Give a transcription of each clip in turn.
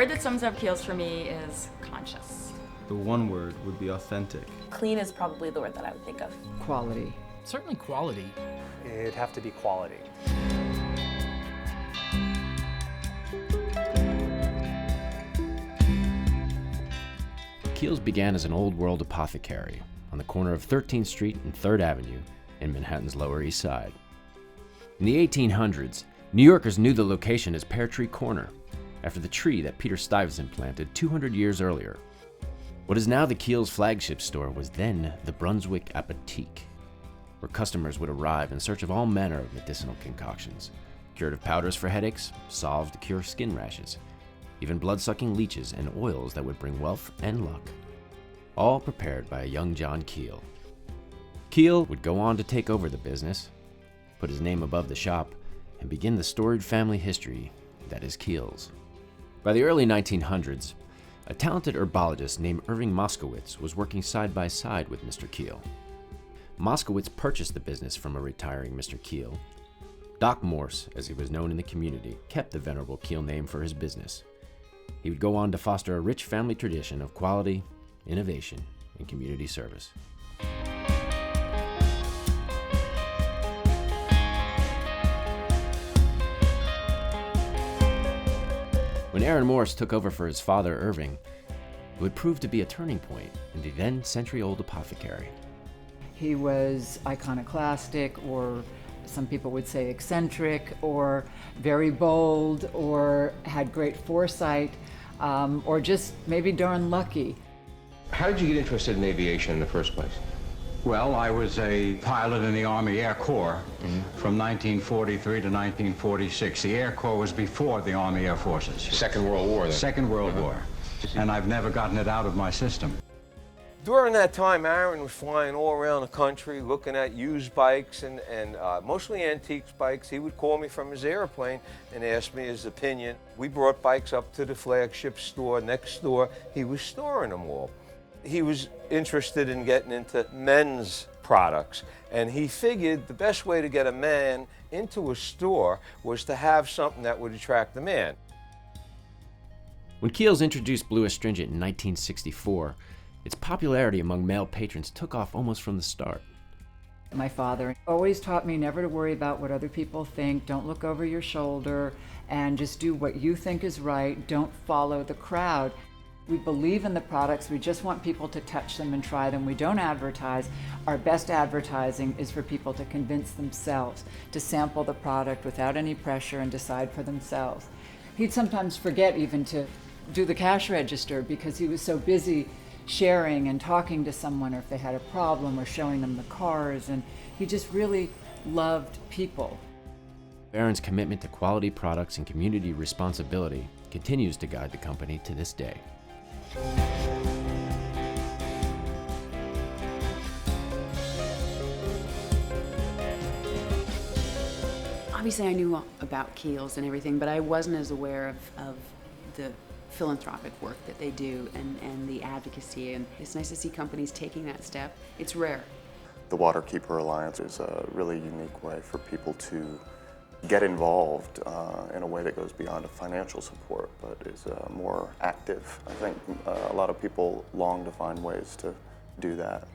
word that sums up Kiehl's for me is conscious. The one word would be authentic. Clean is probably the word that I would think of. Quality. Certainly quality. It'd have to be quality. Kiehl's began as an old world apothecary on the corner of 13th Street and 3rd Avenue in Manhattan's Lower East Side. In the 1800s, New Yorkers knew the location as Pear Tree Corner, after the tree that Peter Stuyvesant planted 200 years earlier. What is now the Kiehl's flagship store was then the Brunswick Apothique, where customers would arrive in search of all manner of medicinal concoctions, curative powders for headaches, salves to cure skin rashes, even blood-sucking leeches and oils that would bring wealth and luck, all prepared by a young John Kiehl. Kiehl would go on to take over the business, put his name above the shop, and begin the storied family history that is Kiehl's. By the early 1900s, a talented herbologist named Irving Moskowitz was working side by side with Mr. Kiehl. Moskowitz purchased the business from a retiring Mr. Kiehl. Doc Morse, as he was known in the community, kept the venerable Kiehl name for his business. He would go on to foster a rich family tradition of quality, innovation, and community service. When Aaron Morse took over for his father, Irving, it would prove to be a turning point in the then century-old apothecary. He was iconoclastic, or some people would say eccentric, or very bold, or had great foresight, or just maybe darn lucky. How did you get interested in aviation in the first place? Well, I was a pilot in the Army Air Corps from 1943 to 1946. The Air Corps was before the Army Air Forces. Second World War, then? Second World War. And I've never gotten it out of my system. During that time, Aaron was flying all around the country looking at used bikes and mostly antiques bikes. He would call me from his airplane and ask me his opinion. We brought bikes up to the flagship store next door. He was storing them all. He was interested in getting into men's products, and he figured the best way to get a man into a store was to have something that would attract the man. When Kiehl's introduced Blue Astringent in 1964, its popularity among male patrons took off almost from the start. My father always taught me never to worry about what other people think, don't look over your shoulder, and just do what you think is right, don't follow the crowd. We believe in the products, we just want people to touch them and try them. We don't advertise. Our best advertising is for people to convince themselves, to sample the product without any pressure and decide for themselves. He'd sometimes forget even to do the cash register because he was so busy sharing and talking to someone, or if they had a problem, or showing them the cars, and he just really loved people. Aaron's commitment to quality products and community responsibility continues to guide the company to this day. Obviously I knew about Kiehl's and everything, but I wasn't as aware of the philanthropic work that they do and the advocacy, and it's nice to see companies taking that step. It's rare. The Waterkeeper Alliance is a really unique way for people to get involved in a way that goes beyond a financial support, but is more active. I think a lot of people long to find ways to do that.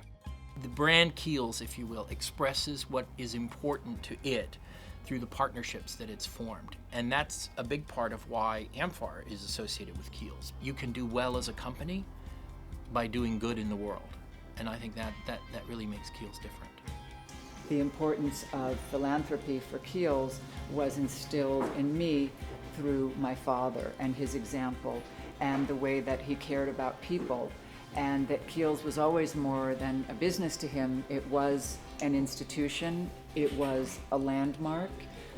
The brand Kiehl's, if you will, expresses what is important to it through the partnerships that it's formed. And that's a big part of why Amphar is associated with Kiehl's. You can do well as a company by doing good in the world. And I think that really makes Kiehl's different. The importance of philanthropy for Kiehl's was instilled in me through my father and his example, and the way that he cared about people, and that Kiehl's was always more than a business to him. It was an institution, it was a landmark,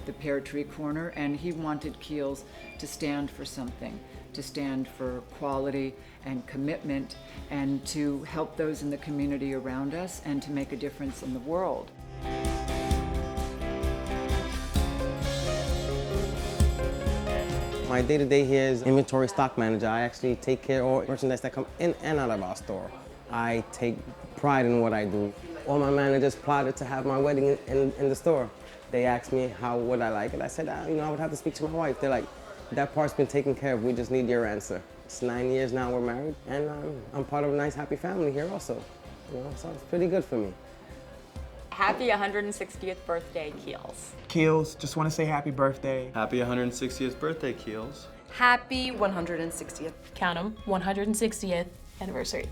the Pear Tree Corner, and he wanted Kiehl's to stand for something, to stand for quality and commitment, and to help those in the community around us, and to make a difference in the world. My day-to-day here is inventory stock manager. I actually take care of all merchandise that come in and out of our store. I take pride in what I do. All my managers plotted to have my wedding in the store. They asked me how would I like it. I said, I would have to speak to my wife. They're like, That part's been taken care of. We just need your answer. It's 9 years now we're married, and I'm part of a nice, happy family here also. You know, so it's pretty good for me. Happy 160th birthday, Kiehl's. Kiehl's, just want to say happy birthday. Happy 160th birthday, Kiehl's. Happy 160th. Count 'em, 160th anniversary.